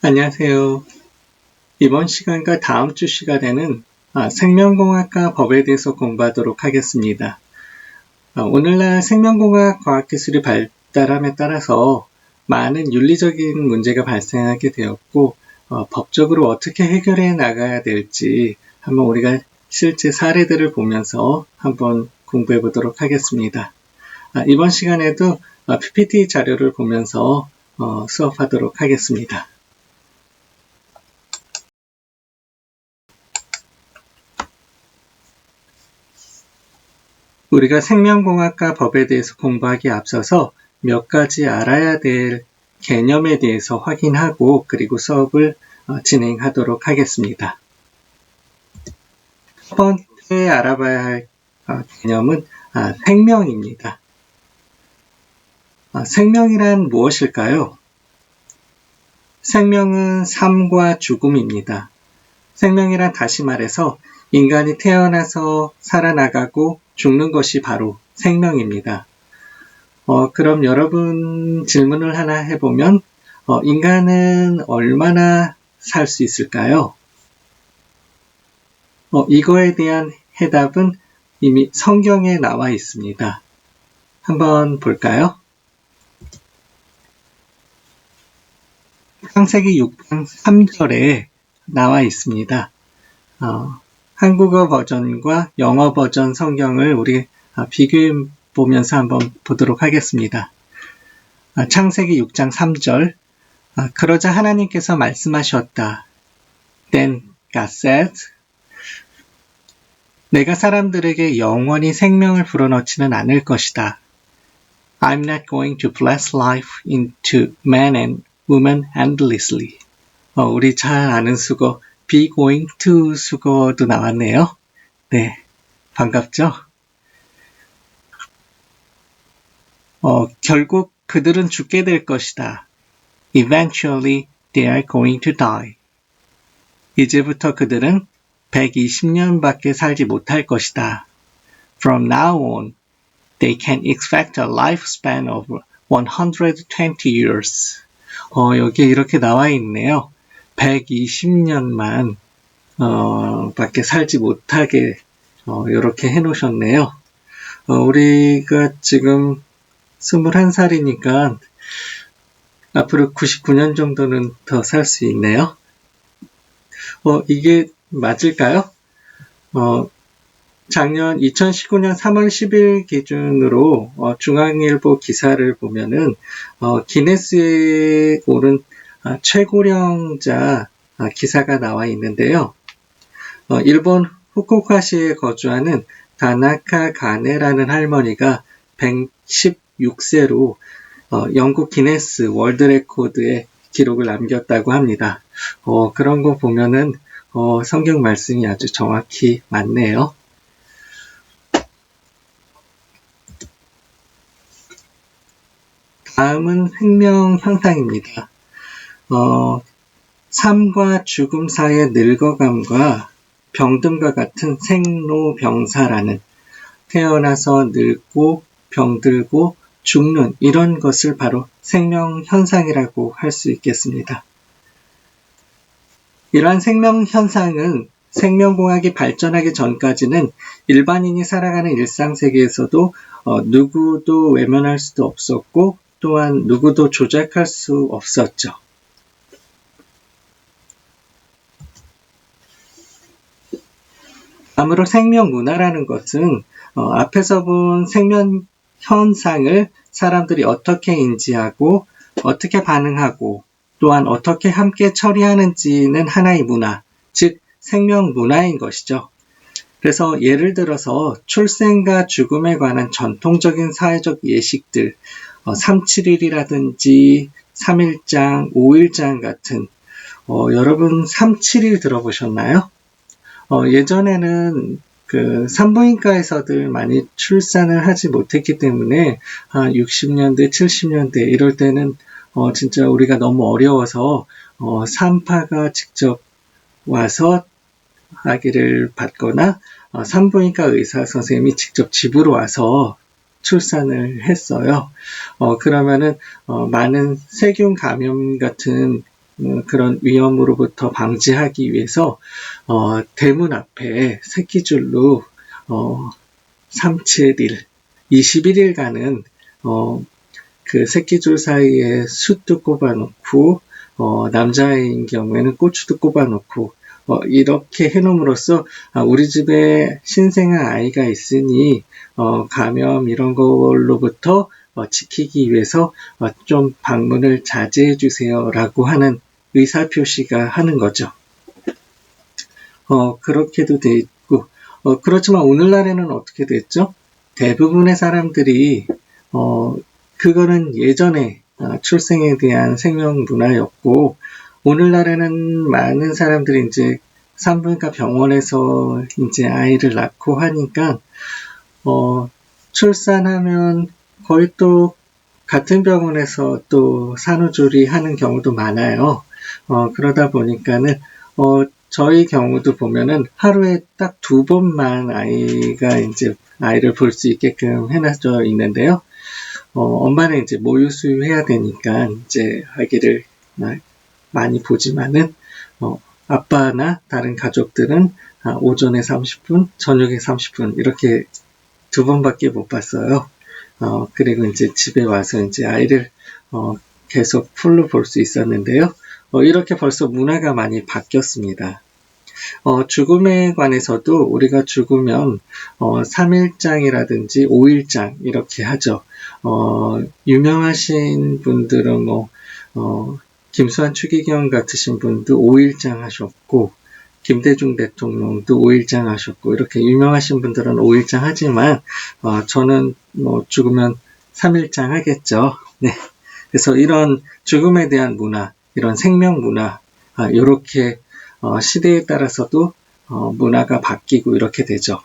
안녕하세요. 이번 시간과 다음 주 시간에는 생명공학과 법에 대해서 공부하도록 하겠습니다. 오늘날 생명공학 과학기술이 발달함에 따라서 많은 윤리적인 문제가 발생하게 되었고 법적으로 어떻게 해결해 나가야 될지 한번 우리가 실제 사례들을 보면서 한번 공부해 보도록 하겠습니다. 이번 시간에도 PPT 자료를 보면서 수업하도록 하겠습니다. 우리가 생명공학과 법에 대해서 공부하기에 앞서서 몇 가지 알아야 될 개념에 대해서 확인하고 그리고 수업을 진행하도록 하겠습니다. 첫 번째 알아봐야 할 개념은 생명입니다. 생명이란 무엇일까요? 생명은 삶과 죽음입니다. 생명이란 다시 말해서 인간이 태어나서 살아나가고 죽는 것이 바로 생명입니다. 그럼 여러분 질문을 하나 해보면 인간은 얼마나 살 수 있을까요? 이거에 대한 해답은 이미 성경에 나와 있습니다. 한번 볼까요? 창세기 6장 3절에 나와 있습니다. 한국어 버전과 영어 버전 성경을 우리 비교해 보면서 한번 보도록 하겠습니다. 창세기 6장 3절 그러자 하나님께서 말씀하셨다. Then God said, 내가 사람들에게 영원히 생명을 불어넣지는 않을 것이다. I'm not going to bless life into man and woman endlessly. 우리 잘 아는 수거 be going to 수거도 나왔네요. 네, 반갑죠? 결국 그들은 죽게 될 것이다. Eventually they are going to die. 이제부터 그들은 120년밖에 살지 못할 것이다. From now on, they can expect a lifespan of 120 years. 여기에 이렇게 나와 있네요. 120년만 밖에 살지 못하게 이렇게 해놓으셨네요. 우리가 지금 21살이니까 앞으로 99년 정도는 더 살 수 있네요. 이게 맞을까요? 작년 2019년 3월 10일 기준으로 중앙일보 기사를 보면은 기네스에 오른 최고령자 기사가 나와 있는데요. 일본 후쿠오카시에 거주하는 다나카 가네라는 할머니가 116세로 영국 기네스 월드 레코드에 기록을 남겼다고 합니다. 그런 거 보면은 성경 말씀이 아주 정확히 맞네요. 다음은 생명 현상입니다. 삶과 죽음 사이의 늙어감과 병듦과 같은 생로병사라는 태어나서 늙고 병들고 죽는 이런 것을 바로 생명 현상이라고 할 수 있겠습니다. 이러한 생명 현상은 생명공학이 발전하기 전까지는 일반인이 살아가는 일상세계에서도 누구도 외면할 수도 없었고 또한 누구도 조작할 수 없었죠. 다음으로 생명문화라는 것은 앞에서 본 생명 현상을 사람들이 어떻게 인지하고 어떻게 반응하고 또한 어떻게 함께 처리하는지는 하나의 문화, 즉 생명문화인 것이죠. 그래서 예를 들어서 출생과 죽음에 관한 전통적인 사회적 예식들, 371이라든지 3일장, 5일장 같은 여러분 371 들어보셨나요? 예전에는 산부인과에서들 많이 출산을 하지 못했기 때문에 60년대, 70년대 이럴 때는 진짜 우리가 너무 어려워서 산파가 직접 와서 아기를 받거나 산부인과 의사 선생님이 직접 집으로 와서 출산을 했어요. 그러면은 많은 세균 감염 같은 그런 위험으로부터 방지하기 위해서 대문 앞에 새끼줄로 3, 7일, 21일간은 그 새끼줄 사이에 숯도 꼽아놓고 남자인 경우에는 고추도 꼽아놓고 이렇게 해놓음으로써 우리 집에 신생아 아이가 있으니 감염 이런 걸로부터 지키기 위해서 좀 방문을 자제해 주세요 라고 하는 의사표시가 하는 거죠. 그렇게도 돼 있고 그렇지만 오늘날에는 어떻게 됐죠? 대부분의 사람들이 그거는 예전에 출생에 대한 생명 문화였고 오늘날에는 많은 사람들이 이제 산부인과 병원에서 이제 아이를 낳고 하니까 출산하면 거의 또 같은 병원에서 또 산후조리 하는 경우도 많아요. 그러다 보니까는 저희 경우도 보면은 하루에 딱 2번만 아이를 볼 수 있게끔 해놔져 있는데요. 엄마는 이제 모유 수유해야 되니까 이제 아기를 많이 보지만은 아빠나 다른 가족들은 오전에 30분, 저녁에 30분 이렇게 2번밖에 못 봤어요. 그리고 이제 집에 와서 이제 아이를 계속 풀로 볼 수 있었는데요. 이렇게 벌써 문화가 많이 바뀌었습니다. 죽음에 관해서도 우리가 죽으면 3일장이라든지 5일장 이렇게 하죠. 유명하신 분들은 김수환 추기경 같으신 분도 5일장 하셨고 김대중 대통령도 5일장 하셨고 이렇게 유명하신 분들은 5일장 하지만 저는 죽으면 3일장 하겠죠. 네. 그래서 이런 죽음에 대한 문화, 이런 생명 문화 이렇게 시대에 따라서도 문화가 바뀌고 이렇게 되죠.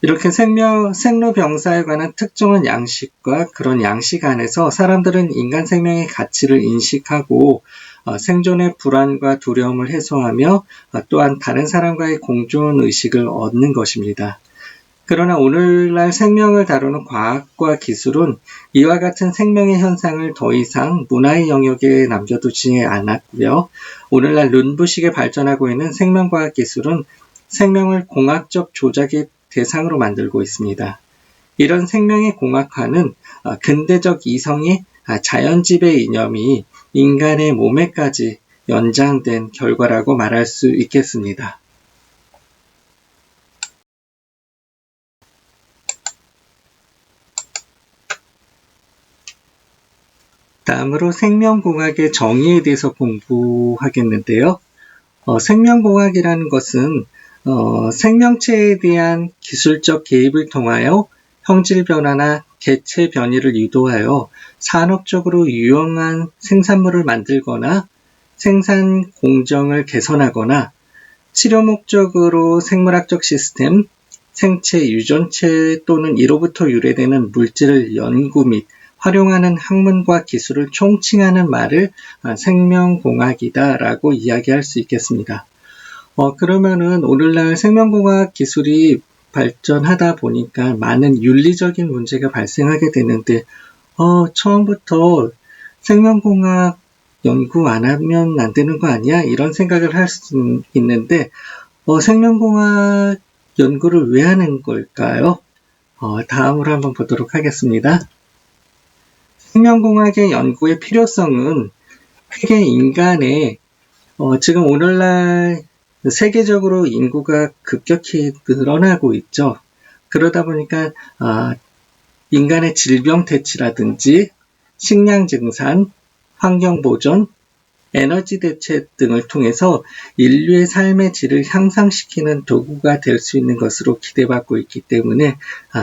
이렇게 생로병사에 관한 특정한 양식과 그런 양식 안에서 사람들은 인간 생명의 가치를 인식하고 생존의 불안과 두려움을 해소하며 또한 다른 사람과의 공존 의식을 얻는 것입니다. 그러나 오늘날 생명을 다루는 과학과 기술은 이와 같은 생명의 현상을 더 이상 문화의 영역에 남겨두지 않았고요. 오늘날 눈부시게 발전하고 있는 생명과학 기술은 생명을 공학적 조작의 대상으로 만들고 있습니다. 이런 생명의 공학화는 근대적 이성의 자연지배 이념이 인간의 몸에까지 연장된 결과라고 말할 수 있겠습니다. 다음으로 생명공학의 정의에 대해서 공부하겠는데요. 생명공학이라는 것은 생명체에 대한 기술적 개입을 통하여 형질 변화나 개체 변이를 유도하여 산업적으로 유용한 생산물을 만들거나 생산 공정을 개선하거나 치료 목적으로 생물학적 시스템, 생체 유전체 또는 이로부터 유래되는 물질을 연구 및 활용하는 학문과 기술을 총칭하는 말을 생명공학이다라고 이야기할 수 있겠습니다. 그러면은 오늘날 생명공학 기술이 발전하다 보니까 많은 윤리적인 문제가 발생하게 되는데 처음부터 생명공학 연구 안 하면 안 되는 거 아니야? 이런 생각을 할 수 있는데 생명공학 연구를 왜 하는 걸까요? 다음으로 한번 보도록 하겠습니다. 생명공학의 연구의 필요성은 크게 인간의 지금 오늘날 세계적으로 인구가 급격히 늘어나고 있죠. 그러다 보니까 인간의 질병 퇴치라든지 식량 증산, 환경 보존, 에너지 대책 등을 통해서 인류의 삶의 질을 향상시키는 도구가 될 수 있는 것으로 기대받고 있기 때문에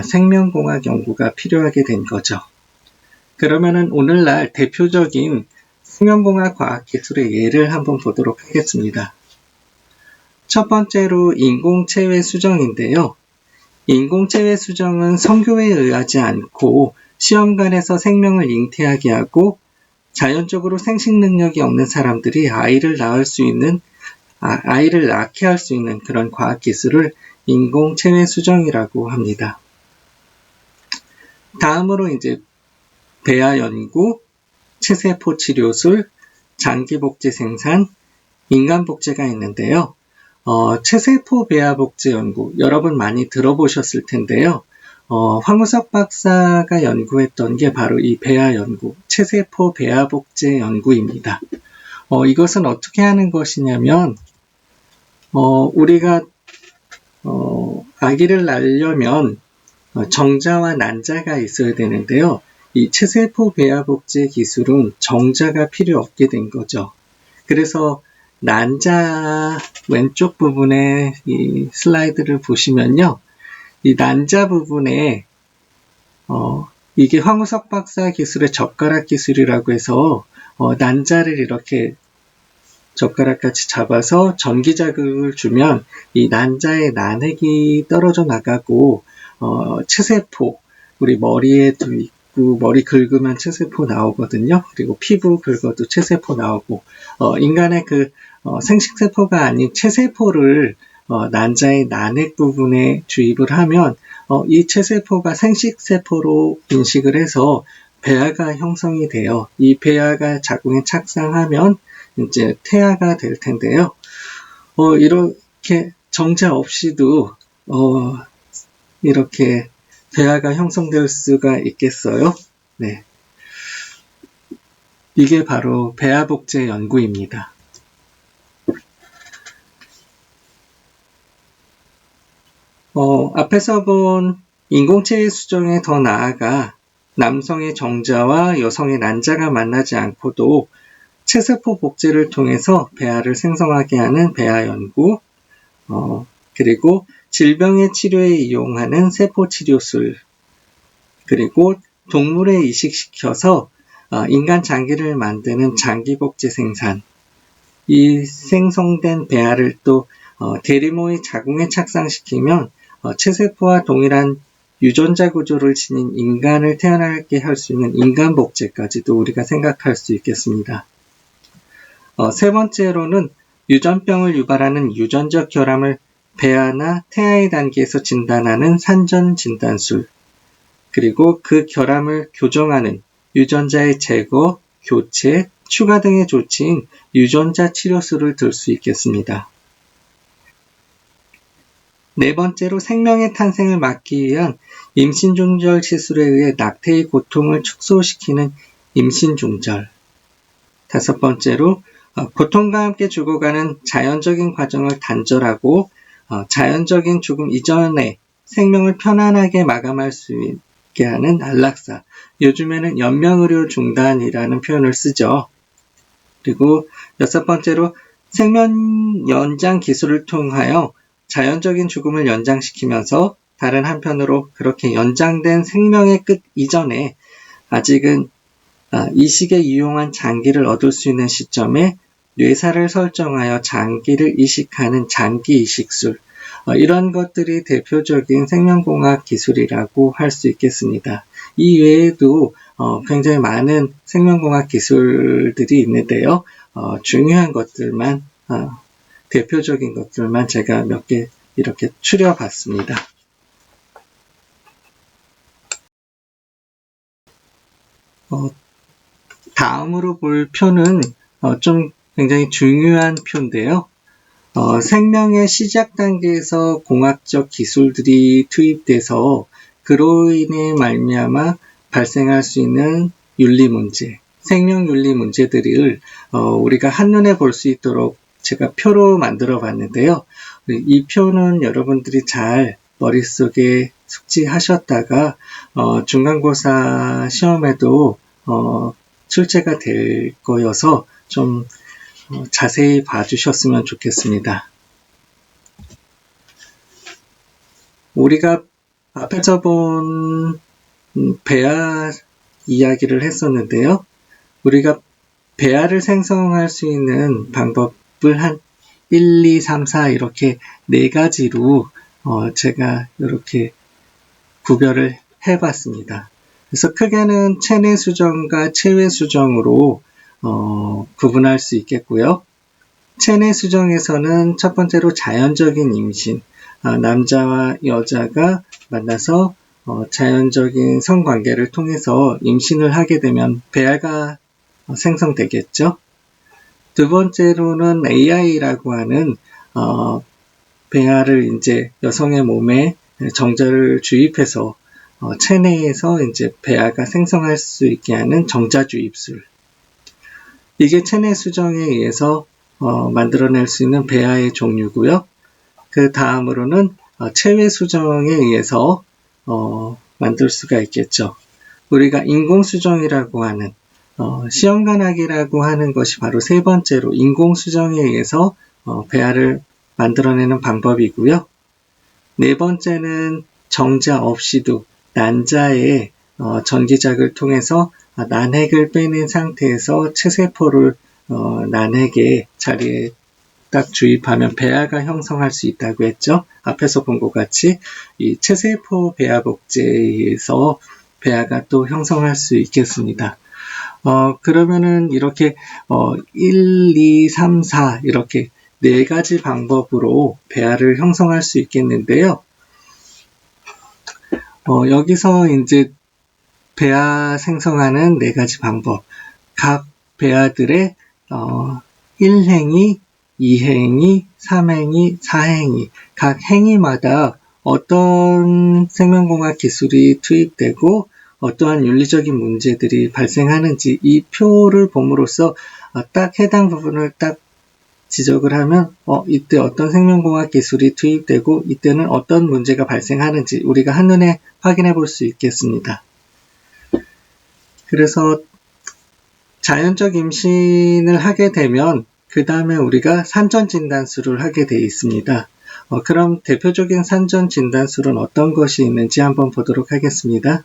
생명공학 연구가 필요하게 된 거죠. 그러면은 오늘날 대표적인 생명공학 과학기술의 예를 한번 보도록 하겠습니다. 첫 번째로 인공체외 수정인데요. 인공체외 수정은 성교에 의하지 않고 시험관에서 생명을 잉태하게 하고 자연적으로 생식 능력이 없는 사람들이 아이를 낳게 할 수 있는 그런 과학기술을 인공체외 수정이라고 합니다. 다음으로 이제 배아 연구, 체세포 치료술, 장기복제 생산, 인간복제가 있는데요. 체세포 배아복제 연구, 여러분 많이 들어보셨을 텐데요. 황우석 박사가 연구했던 게 바로 이 배아 연구, 체세포 배아복제 연구입니다. 이것은 어떻게 하는 것이냐면, 우리가 아기를 낳으려면 정자와 난자가 있어야 되는데요. 이 체세포 배아복제 기술은 정자가 필요 없게 된 거죠. 그래서 난자 왼쪽 부분에 이 슬라이드를 보시면요. 이 난자 부분에 이게 황우석 박사 기술의 젓가락 기술이라고 해서 난자를 이렇게 젓가락같이 잡아서 전기 자극을 주면 이 난자의 난핵이 떨어져 나가고 체세포, 우리 머리에도 있고 머리 긁으면 체세포 나오거든요. 그리고 피부 긁어도 체세포 나오고 인간의 그 생식세포가 아닌 체세포를 난자의 난핵 부분에 주입을 하면 이 체세포가 생식세포로 인식을 해서 배아가 형성이 돼요. 이 배아가 자궁에 착상하면 이제 태아가 될 텐데요. 이렇게 정자 없이도 이렇게 배아가 형성될 수가 있겠어요? 네. 이게 바로 배아복제 연구입니다. 앞에서 본 인공체의 수정에 더 나아가 남성의 정자와 여성의 난자가 만나지 않고도 체세포 복제를 통해서 배아를 생성하게 하는 배아 연구, 그리고 질병의 치료에 이용하는 세포치료술, 그리고 동물에 이식시켜서 인간 장기를 만드는 장기복제 생산, 이 생성된 배아를 또 대리모의 자궁에 착상시키면 체세포와 동일한 유전자 구조를 지닌 인간을 태어나게 할 수 있는 인간복제까지도 우리가 생각할 수 있겠습니다. 세 번째로는 유전병을 유발하는 유전적 결함을 배아나 태아의 단계에서 진단하는 산전 진단술, 그리고 그 결함을 교정하는 유전자의 제거, 교체, 추가 등의 조치인 유전자 치료술을 들 수 있겠습니다. 네 번째로 생명의 탄생을 막기 위한 임신중절 시술에 의해 낙태의 고통을 축소시키는 임신중절. 다섯 번째로 고통과 함께 죽어가는 자연적인 과정을 단절하고 자연적인 죽음 이전에 생명을 편안하게 마감할 수 있게 하는 안락사. 요즘에는 연명의료 중단이라는 표현을 쓰죠. 그리고 여섯 번째로 생명 연장 기술을 통하여 자연적인 죽음을 연장시키면서 다른 한편으로 그렇게 연장된 생명의 끝 이전에 아직은 이식에 유용한 장기를 얻을 수 있는 시점에 뇌사를 설정하여 장기를 이식하는 장기 이식술, 이런 것들이 대표적인 생명공학 기술이라고 할 수 있겠습니다. 이 외에도 굉장히 많은 생명공학 기술들이 있는데요. 중요한 것들만, 대표적인 것들만 제가 몇 개 이렇게 추려봤습니다. 다음으로 볼 표는 좀 굉장히 중요한 표인데요. 생명의 시작 단계에서 공학적 기술들이 투입돼서 그로 인해 말미암아 발생할 수 있는 윤리 문제, 생명 윤리 문제들을 우리가 한눈에 볼 수 있도록 제가 표로 만들어 봤는데요. 이 표는 여러분들이 잘 머릿속에 숙지하셨다가 중간고사 시험에도 출제가 될 거여서 좀 자세히 봐주셨으면 좋겠습니다. 우리가 앞에서 본 배아 이야기를 했었는데요. 우리가 배아를 생성할 수 있는 방법을 한 1, 2, 3, 4 이렇게 네 가지로 제가 이렇게 구별을 해봤습니다. 그래서 크게는 체내 수정과 체외 수정으로 구분할 수 있겠고요. 체내 수정에서는 첫 번째로 자연적인 임신, 남자와 여자가 만나서 자연적인 성관계를 통해서 임신을 하게 되면 배아가 생성되겠죠. 두 번째로는 AI라고 하는 배아를 이제 여성의 몸에 정자를 주입해서 체내에서 이제 배아가 생성할 수 있게 하는 정자 주입술. 이게 체내 수정에 의해서 만들어낼 수 있는 배아의 종류고요. 그 다음으로는 체외 수정에 의해서 만들 수가 있겠죠. 우리가 인공수정이라고 하는 시험관악이라고 하는 것이 바로 세 번째로 인공수정에 의해서 배아를 만들어내는 방법이고요. 네 번째는 정자 없이도 난자의 전기작을 통해서 난핵을 빼낸 상태에서 체세포를 난핵의 자리에 딱 주입하면 배아가 형성할 수 있다고 했죠. 앞에서 본 것 같이 이 체세포 배아 복제에 의해서 배아가 또 형성할 수 있겠습니다. 그러면은 이렇게 1, 2, 3, 4 이렇게 네 가지 방법으로 배아를 형성할 수 있겠는데요. 여기서 이제 배아 생성하는 네 가지 방법, 각 배아들의 1행위, 2행위, 3행위, 4행위, 각 행위마다 어떤 생명공학 기술이 투입되고 어떠한 윤리적인 문제들이 발생하는지 이 표를 봄으로써 딱 해당 부분을 딱 지적을 하면 이때 어떤 생명공학 기술이 투입되고 이때는 어떤 문제가 발생하는지 우리가 한눈에 확인해 볼 수 있겠습니다. 그래서 자연적 임신을 하게 되면 그 다음에 우리가 산전 진단술을 하게 되어 있습니다. 그럼 대표적인 산전 진단술은 어떤 것이 있는지 한번 보도록 하겠습니다.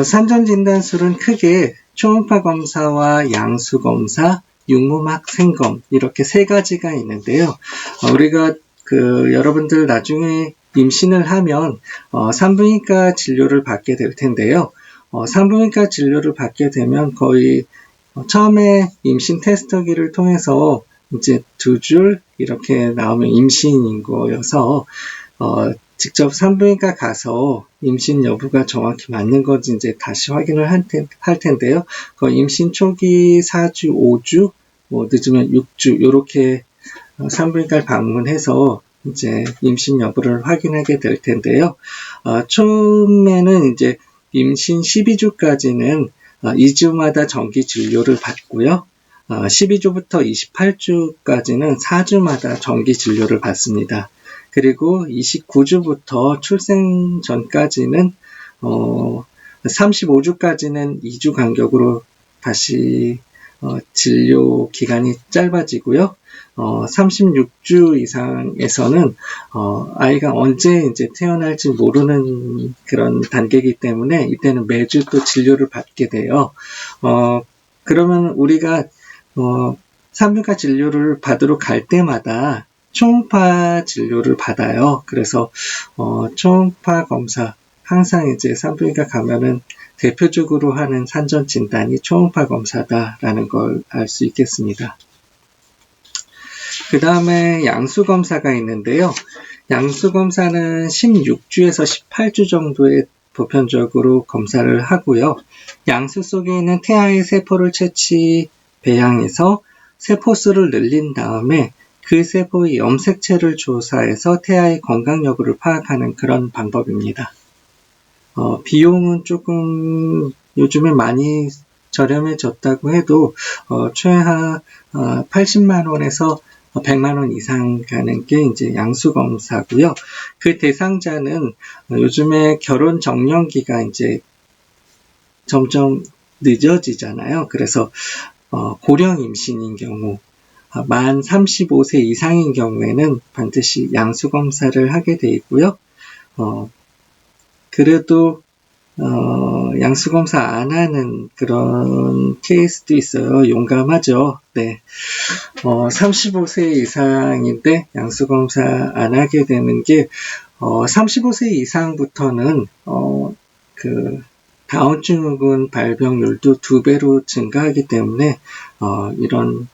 산전 진단술은 크게 초음파 검사와 양수 검사, 육모막 생검 이렇게 세 가지가 있는데요. 우리가 여러분들 나중에 임신을 하면 산부인과 진료를 받게 될 텐데요. 산부인과 진료를 받게 되면 거의 처음에 임신 테스터기를 통해서 이제 2줄 이렇게 나오면 임신인 거여서 직접 산부인과 가서 임신 여부가 정확히 맞는 건지 이제 다시 확인을 할 텐데요. 임신 초기 4주, 5주, 늦으면 6주 이렇게 산부인과를 방문해서 이제 임신 여부를 확인하게 될 텐데요. 처음에는 이제 임신 12주까지는 2주마다 정기 진료를 받고요. 12주부터 28주까지는 4주마다 정기 진료를 받습니다. 그리고 29주부터 출생 전까지는 35주까지는 2주 간격으로 다시 진료 기간이 짧아지고요. 36주 이상에서는 아이가 언제 이제 태어날지 모르는 그런 단계이기 때문에 이때는 매주 또 진료를 받게 돼요. 그러면 우리가 산부인과 진료를 받으러 갈 때마다 초음파 진료를 받아요. 그래서 초음파 검사 항상 이제 산부인과 가면은 대표적으로 하는 산전 진단이 초음파 검사다라는 걸 알 수 있겠습니다. 그 다음에 양수 검사가 있는데요. 양수 검사는 16주에서 18주 정도에 보편적으로 검사를 하고요. 양수 속에 있는 태아의 세포를 채취 배양해서 세포수를 늘린 다음에 그 세포의 염색체를 조사해서 태아의 건강 여부를 파악하는 그런 방법입니다. 비용은 조금 요즘에 많이 저렴해졌다고 해도 최하 80만 원에서 100만 원 이상 가는 게 이제 양수 검사고요. 그 대상자는 요즘에 결혼 정년기가 이제 점점 늦어지잖아요. 그래서 고령 임신인 경우 만 35세 이상인 경우에는 반드시 양수 검사를 하게 돼 있고요. 그래도 양수 검사 안 하는 그런 케이스도 있어요. 용감하죠. 네. 35세 이상인데 양수 검사 안 하게 되는 게 35세 이상부터는 다운증후군 발병률도 2배로 증가하기 때문에 이런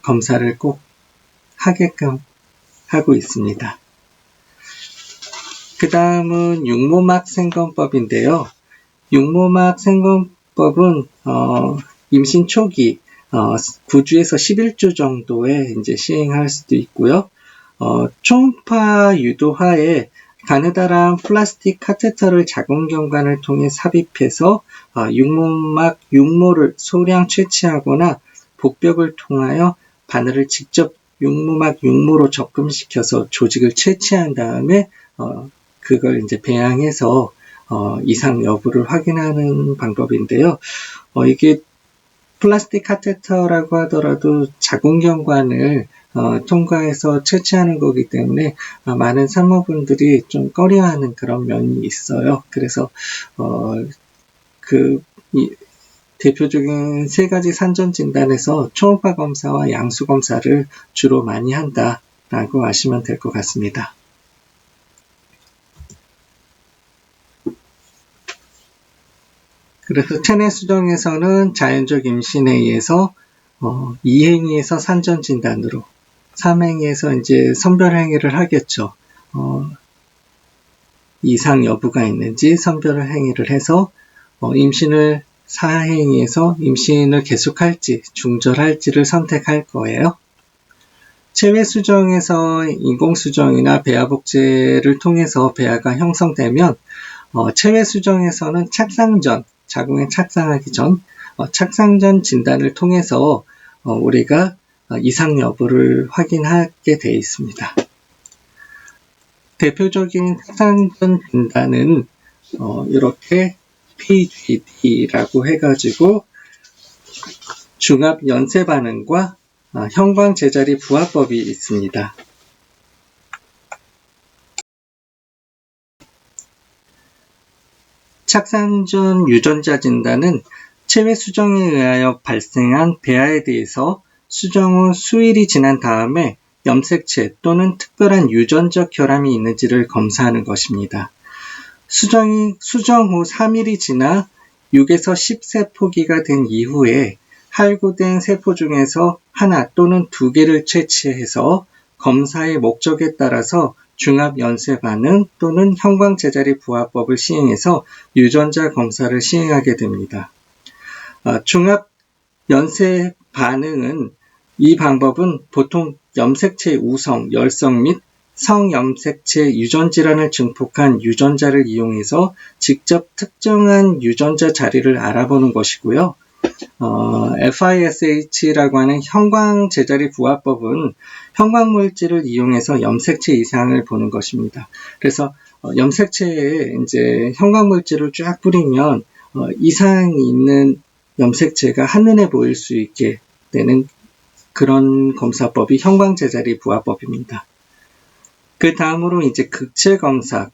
검사를 꼭 하게끔 하고 있습니다. 그 다음은 육모막 생검법인데요. 육모막 생검법은 임신 초기 9주에서 11주 정도에 이제 시행할 수도 있고요. 초음파 유도하에 가느다란 플라스틱 카테터를 자궁경관을 통해 삽입해서 육모막 육모를 소량 채취하거나 복벽을 통하여 바늘을 직접 육모막 육모로 접근시켜서 조직을 채취한 다음에 그걸 이제 배양해서 이상 여부를 확인하는 방법인데요. 이게 플라스틱 카테터라고 하더라도 자궁경관을 통과해서 채취하는 거기 때문에 많은 산모분들이 좀 꺼려하는 그런 면이 있어요. 그래서 대표적인 세 가지 산전 진단에서 초음파 검사와 양수 검사를 주로 많이 한다라고 아시면 될 것 같습니다. 그래서 체내 수정에서는 자연적 임신에 의해서 2행위에서 산전 진단으로, 3행위에서 이제 선별 행위를 하겠죠. 이상 여부가 있는지 선별 행위를 해서 임신을 4행위에서 임신을 계속할지 중절할지를 선택할 거예요. 체외 수정에서 인공 수정이나 배아 복제를 통해서 배아가 형성되면 체외 수정에서는 착상 전, 자궁에 착상하기 전 착상 전 진단을 통해서 우리가 이상 여부를 확인하게 되어 있습니다. 대표적인 착상 전 진단은 이렇게 PGD라고 해가지고 중압 연쇄 반응과 형광 제자리 부화법이 있습니다. 착상 전 유전자 진단은 체외 수정에 의하여 발생한 배아에 대해서 수정 후 수일이 지난 다음에 염색체 또는 특별한 유전적 결함이 있는지를 검사하는 것입니다. 수정 후 3일이 지나 6에서 10세포기가 된 이후에 할구된 세포 중에서 하나 또는 두 개를 채취해서 검사의 목적에 따라서 중압 연쇄 반응 또는 형광 제자리 부화법을 시행해서 유전자 검사를 시행하게 됩니다. 중압 연쇄 반응은 이 방법은 보통 염색체 우성, 열성 및 성염색체 유전질환을 증폭한 유전자를 이용해서 직접 특정한 유전자 자리를 알아보는 것이고요. FISH라고 하는 형광 제자리 부화법은 형광물질을 이용해서 염색체 이상을 보는 것입니다. 그래서 염색체에 이제 형광물질을 쫙 뿌리면 이상이 있는 염색체가 한눈에 보일 수 있게 되는 그런 검사법이 형광 제자리 부화법입니다. 그 다음으로 이제 극체 검사,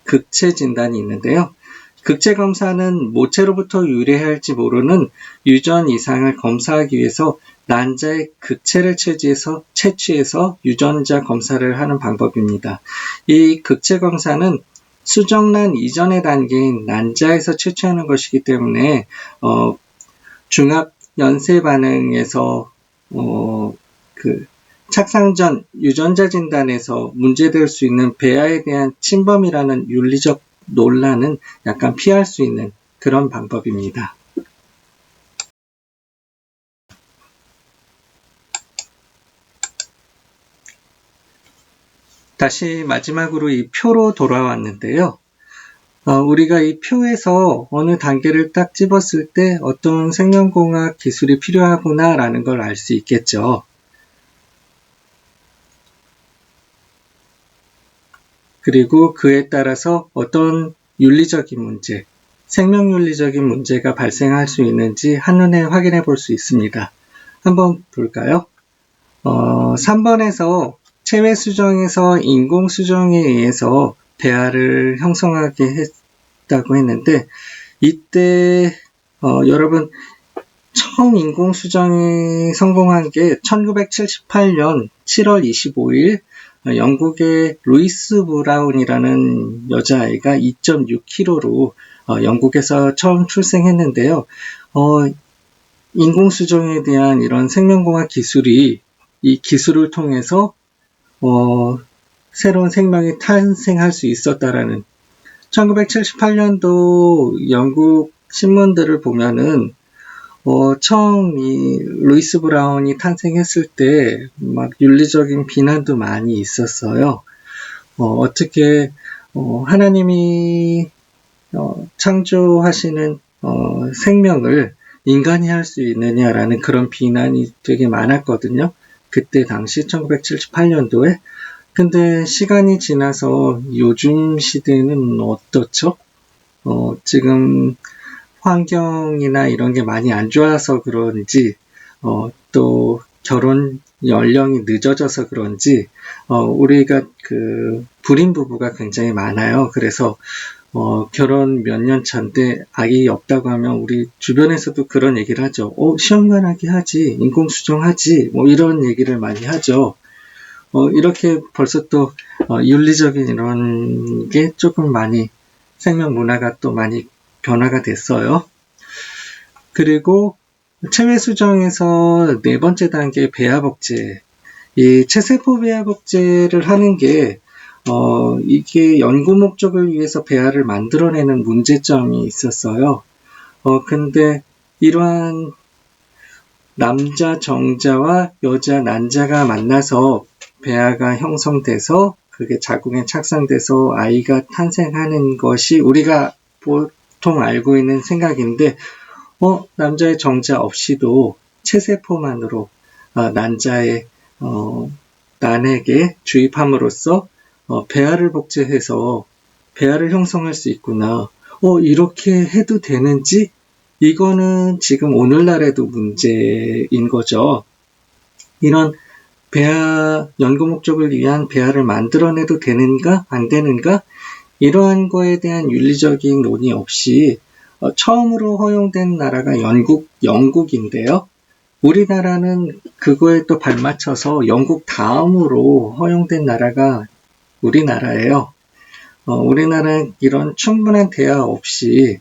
극체 진단이 있는데요. 극체 검사는 모체로부터 유래할지 모르는 유전 이상을 검사하기 위해서 난자의 극체를 채취해서 유전자 검사를 하는 방법입니다. 이 극체 검사는 수정란 이전의 단계인 난자에서 채취하는 것이기 때문에 중압 연쇄 반응에서 착상 전 유전자 진단에서 문제될 수 있는 배아에 대한 침범이라는 윤리적 논란은 약간 피할 수 있는 그런 방법입니다. 다시 마지막으로 이 표로 돌아왔는데요. 우리가 이 표에서 어느 단계를 딱 집었을 때 어떤 생명공학 기술이 필요하구나 라는 걸 알 수 있겠죠. 그리고 그에 따라서 어떤 윤리적인 문제, 생명윤리적인 문제가 발생할 수 있는지 한눈에 확인해 볼 수 있습니다. 한번 볼까요? 3번에서 체외 수정에서 인공 수정에 의해서 배아를 형성하게 했다고 했는데 이때 여러분 처음 인공 수정이 성공한 게 1978년 7월 25일 영국의 루이스 브라운이라는 여자아이가 2.6kg로 영국에서 처음 출생했는데요. 인공수정에 대한 이런 생명공학 기술이 이 기술을 통해서 새로운 생명이 탄생할 수 있었다라는 1978년도 영국 신문들을 보면은 처음 이 루이스 브라운이 탄생했을 때 막 윤리적인 비난도 많이 있었어요. 어떻게 하나님이 창조하시는 생명을 인간이 할 수 있느냐라는 그런 비난이 되게 많았거든요. 그때 당시 1978년도에. 근데 시간이 지나서 요즘 시대는 어떻죠? 지금 환경이나 이런 게 많이 안 좋아서 그런지, 또 결혼 연령이 늦어져서 그런지, 우리가 불임 부부가 굉장히 많아요. 그래서, 결혼 몇 년 차인데 아기 없다고 하면 우리 주변에서도 그런 얘기를 하죠. 시험관하기 하지, 인공수정하지, 뭐 이런 얘기를 많이 하죠. 이렇게 벌써 또, 윤리적인 이런 게 조금 많이 생명 문화가 또 많이 변화가 됐어요. 그리고 체외수정에서 네 번째 단계 배아복제. 이 체세포 배아복제를 하는 게 이게 연구 목적을 위해서 배아를 만들어내는 문제점이 있었어요. 근데 이러한 남자 정자와 여자 난자가 만나서 배아가 형성돼서 그게 자궁에 착상돼서 아이가 탄생하는 것이 우리가 보통 알고 있는 생각인데, 남자의 정자 없이도 체세포만으로 난자의 난에게 주입함으로써 배아를 복제해서 배아를 형성할 수 있구나. 이렇게 해도 되는지, 이거는 지금 오늘날에도 문제인 거죠. 이런 배아, 연구 목적을 위한 배아를 만들어내도 되는가, 안 되는가? 이러한 거에 대한 윤리적인 논의 없이 처음으로 허용된 나라가 영국인데요. 우리나라는 그거에 또 발맞춰서 영국 다음으로 허용된 나라가 우리나라예요. 우리나라는 이런 충분한 대화 없이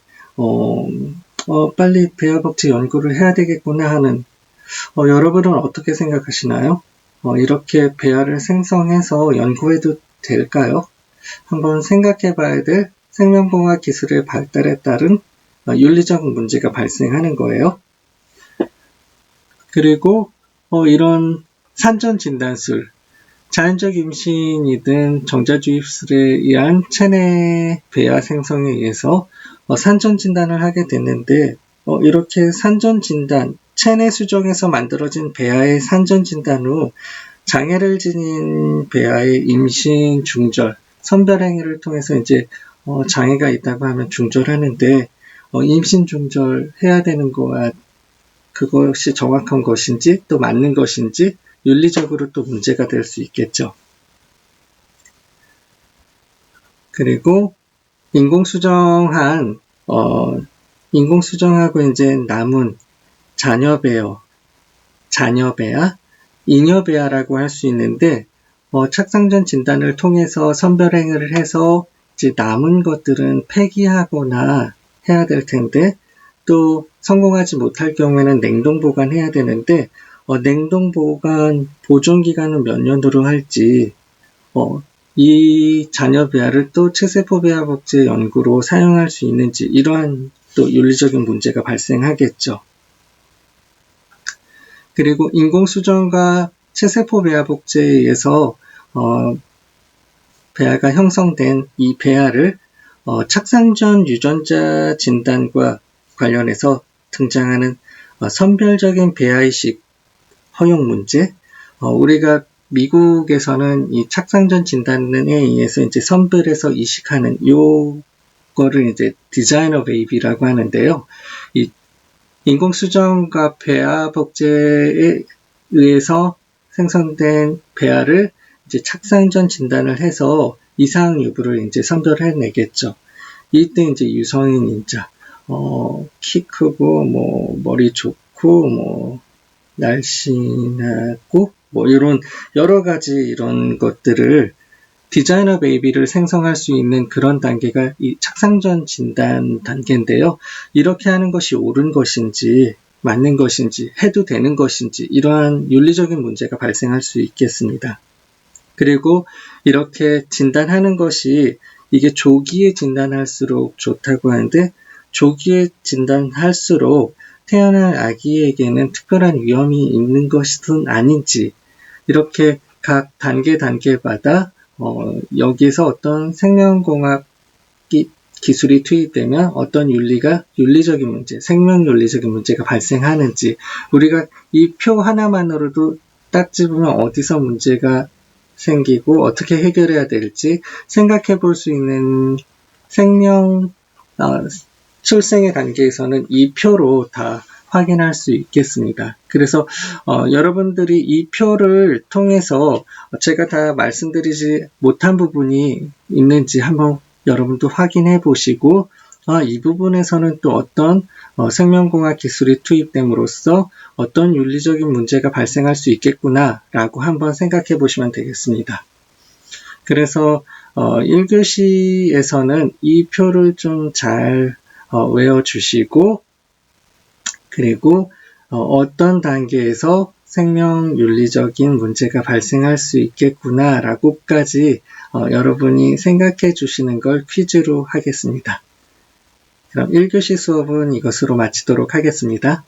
빨리 배아 복제 연구를 해야 되겠구나 하는, 여러분은 어떻게 생각하시나요? 이렇게 배아를 생성해서 연구해도 될까요? 한번 생각해 봐야 될 생명공학 기술의 발달에 따른 윤리적 문제가 발생하는 거예요. 그리고 이런 산전 진단술, 자연적 임신이든 정자주입술에 의한 체내 배아 생성에 의해서 산전 진단을 하게 됐는데, 이렇게 산전 진단, 체내 수정에서 만들어진 배아의 산전 진단 후 장애를 지닌 배아의 임신 중절, 선별 행위를 통해서 이제 장애가 있다고 하면 중절하는데, 임신 중절 해야 되는 거와 그것이 정확한 것인지 또 맞는 것인지 윤리적으로 또 문제가 될 수 있겠죠. 그리고 인공수정하고 이제 남은 자녀배아, 잉여배아라고 할 수 있는데, 착상전 진단을 통해서 선별행위를 해서 이제 남은 것들은 폐기하거나 해야 될 텐데, 또 성공하지 못할 경우에는 냉동 보관해야 되는데, 냉동 보관 보존 기간은 몇 년으로 할지, 이 자녀 배아를 또 체세포 배아 복제 연구로 사용할 수 있는지, 이러한 또 윤리적인 문제가 발생하겠죠. 그리고 인공수정과 체세포 배아 복제에 의해서 배아가 형성된 이 배아를 착상전 유전자 진단과 관련해서 등장하는 선별적인 배아이식 허용 문제, 우리가 미국에서는 이 착상전 진단에 의해서 이제 선별해서 이식하는 요거를 이제 디자이너 베이비라고 하는데요. 이 인공수정과 배아 복제에 의해서 생성된 배아를 이제 착상전 진단을 해서 이상 여부를 이제 선별해내겠죠. 이때 이제 유성인 인자, 키 크고, 머리 좋고, 날씬하고, 이런 여러 가지 이런 것들을 디자이너 베이비를 생성할 수 있는 그런 단계가 이 착상전 진단 단계인데요. 이렇게 하는 것이 옳은 것인지, 맞는 것인지, 해도 되는 것인지, 이러한 윤리적인 문제가 발생할 수 있겠습니다. 그리고 이렇게 진단하는 것이 이게 조기에 진단할수록 좋다고 하는데, 조기에 진단할수록 태어날 아기에게는 특별한 위험이 있는 것은 아닌지, 이렇게 각 단계마다 여기서 어떤 생명공학 기술이 투입되면 어떤 윤리적인 문제, 생명 윤리적인 문제가 발생하는지, 우리가 이 표 하나만으로도 딱 집으면 어디서 문제가 생기고 어떻게 해결해야 될지 생각해 볼 수 있는 출생의 단계에서는 이 표로 다 확인할 수 있겠습니다. 그래서 여러분들이 이 표를 통해서 제가 다 말씀드리지 못한 부분이 있는지 한번 여러분도 확인해 보시고 이 부분에서는 또 어떤 생명공학 기술이 투입됨으로써 어떤 윤리적인 문제가 발생할 수 있겠구나 라고 한번 생각해 보시면 되겠습니다. 그래서 1교시에서는 이 표를 좀 잘 외워주시고, 그리고 어떤 단계에서 생명 윤리적인 문제가 발생할 수 있겠구나 라고까지 여러분이 생각해 주시는 걸 퀴즈로 하겠습니다. 그럼 1교시 수업은 이것으로 마치도록 하겠습니다.